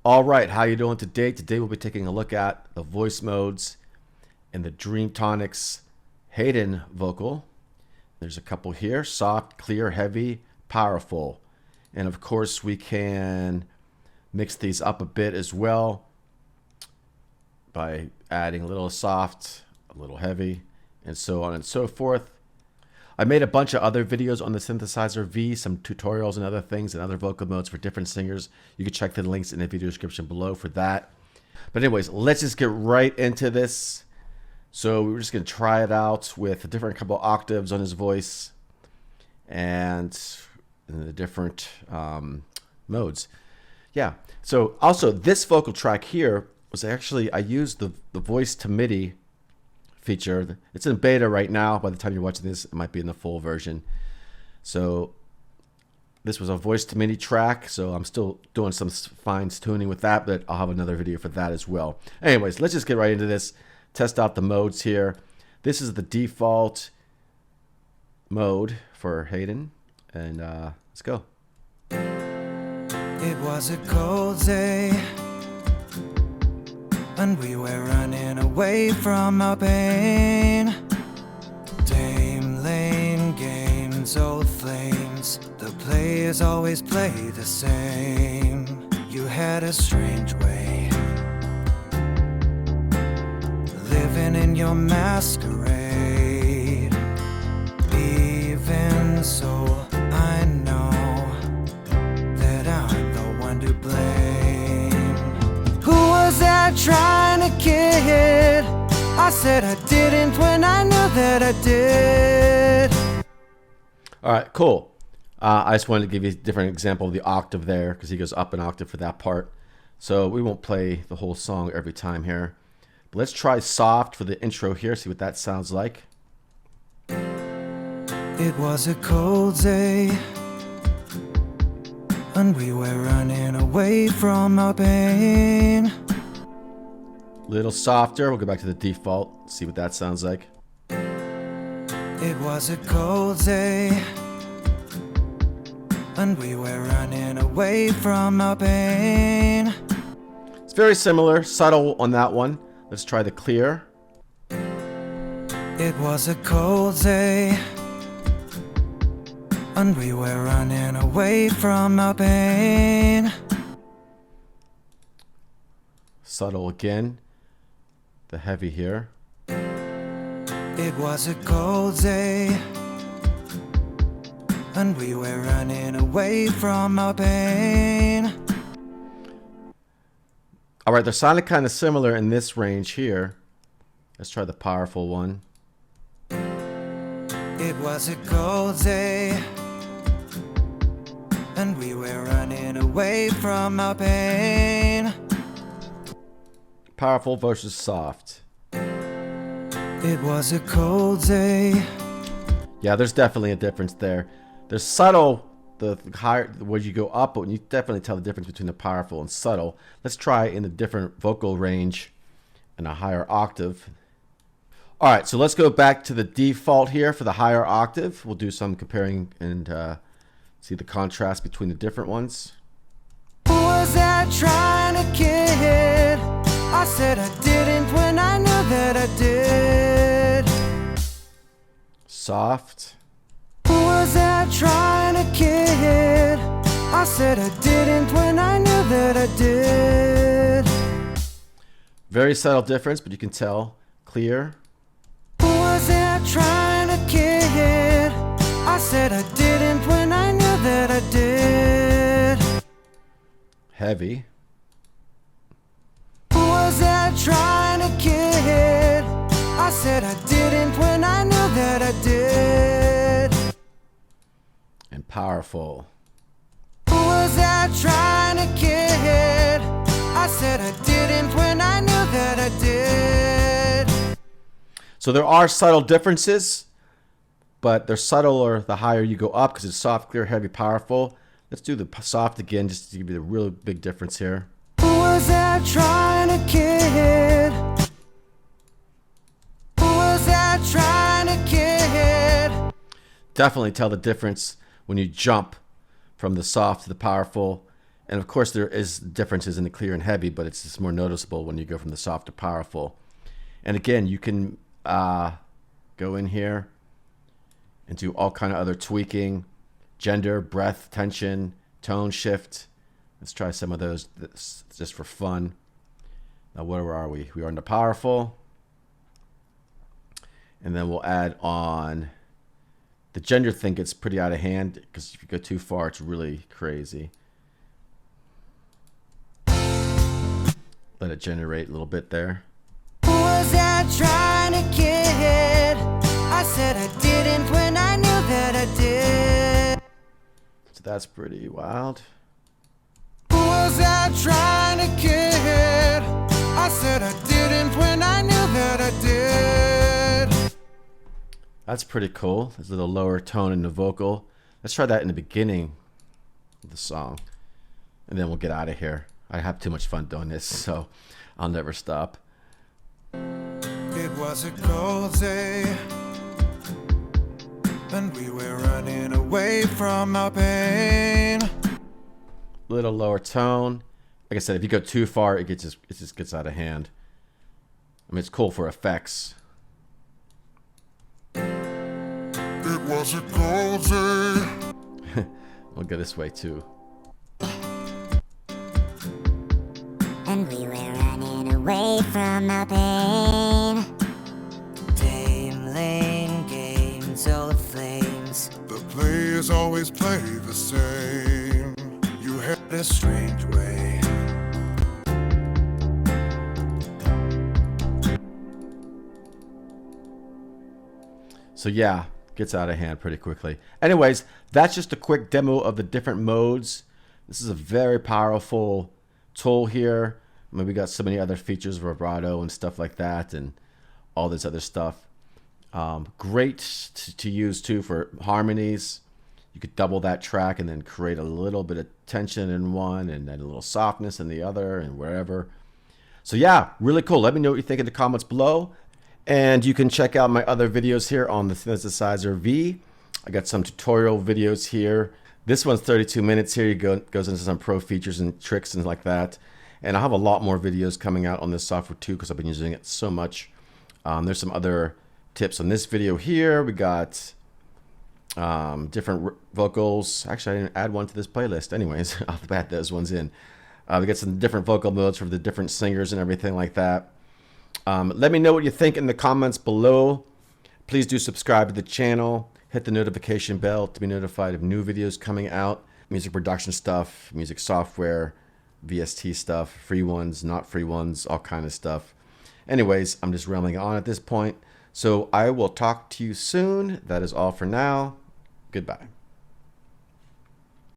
All right, how you doing today? Today we'll be taking a look at the voice modes in the Dreamtonics Hayden vocal. There's a couple here: soft, clear, heavy, powerful. And of course we can mix these up a bit as well by adding a little soft, a little heavy, and so on and so forth. I made a bunch of other videos on the Synthesizer V, some tutorials and other things and other vocal modes for different singers. You can check the links in the video description below for that. But anyways, let's just get right into this. So we're just going to try it out with a different couple octaves on his voice and in the different modes. Yeah. So also this vocal track here was actually, I used the voice to MIDI feature. It's in beta right now. By the time you're watching this, it might be in the full version. So this was a voice to MIDI track, so I'm still doing some fine tuning with that, but I'll have another video for that as well. Anyways, let's just get right into this, test out the modes here. This is the default mode for Hayden, and let's go. It was a cold day, and we were running away from our pain. Dame lane games, old flames, the players always play the same. You had a strange way, living in your masquerade. Even so, I know that I'm the one to blame. Who was that trying to kid? I said I didn't when I knew that I did. All right, cool. I just wanted to give you a different example of the octave there because he goes up an octave for that part. So we won't play the whole song every time here. But let's try soft for the intro here, see what that sounds like. It was a cold day, and we were running away from our pain. Little softer. We'll go back to the default, see what that sounds like. It was a cold day, and we were running away from our pain. It's very similar, subtle on that one. Let's try the clear. It was a cold day, and we were running away from our pain. Subtle again. The heavy here. It was a cold day, and we were running away from our pain. All right, they're sounding kind of similar in this range here. Let's try the powerful one. It was a cold day, and we were running away from our pain. Powerful versus soft. It was a cold day. Yeah, there's definitely a difference there. There's subtle, the higher where you go up, but you definitely tell the difference between the powerful and subtle. Let's try in a different vocal range and a higher octave. All right, so let's go back to the default here for the higher octave. We'll do some comparing and see the contrast between the different ones. Who was that trying to kid? I said I didn't when I knew that I did. Soft. Who was that trying to kid? I said I didn't when I knew that I did. Very subtle difference, but you can tell. Clear. Who was that trying to kid? I said I didn't when I knew that I did. Heavy. Who was that trying to kid? I said I didn't when I knew that I did. And powerful. Who was that trying to kid? I said I didn't when I knew that I did. So there are subtle differences, but they're subtler the higher you go up because it's soft, clear, heavy, powerful. Let's do the soft again just to give you the real big difference here. Who was that trying to kid? Who was that trying to kid? Definitely tell the difference when you jump from the soft to the powerful And of course, there is differences in the clear and heavy, but it's just more noticeable when you go from the soft to powerful. And again, you can go in here and do all kind of other tweaking, gender, breath, tension, tone shift. Let's try some of those just for fun. Now, where are we? We are in the powerful. And then we'll add on the gender thing. Gets pretty out of hand because if you go too far, it's really crazy. Let it generate a little bit there. Who was I trying to kid? I said I didn't when I knew that I did. So that's pretty wild. Who was I trying to kid? I said I didn't when I knew that I did. That's pretty cool. There's a little lower tone in the vocal. Let's try that in the beginning of the song. And then we'll get out of here. I have too much fun doing this, so I'll never stop. It was a cold day, and we were running away from our pain. Little lower tone. Like I said, if you go too far, it just gets out of hand. I mean, it's cool for effects. It was a cold day. We'll go this way too. And we were running away from our pain. Dame lane games, all the flames. The players always play the same. You had a strange way. So yeah, gets out of hand pretty quickly. Anyways, that's just a quick demo of the different modes. This is a very powerful tool here. I mean, we got so many other features, vibrato and stuff like that, and all this other stuff. Great to use too for harmonies. You could double that track and then create a little bit of tension in one and then a little softness in the other and wherever. So yeah, really cool. Let me know what you think in the comments below. And you can check out my other videos here on the Synthesizer V. I got some tutorial videos here. This one's 32 minutes here. Goes into some pro features and tricks and like that. And I'll have a lot more videos coming out on this software too because I've been using it so much. There's some other tips on this video here. We got different vocals. Actually, I didn't add one to this playlist. Anyways, I'll add those ones in. We got some different vocal modes for the different singers and everything like that. Let me know what you think in the comments below. Please do subscribe to the channel. Hit the notification bell to be notified of new videos coming out. Music production stuff, music software, VST stuff, free ones, not free ones, all kind of stuff. Anyways, I'm just rambling on at this point. So I will talk to you soon. That is all for now. Goodbye.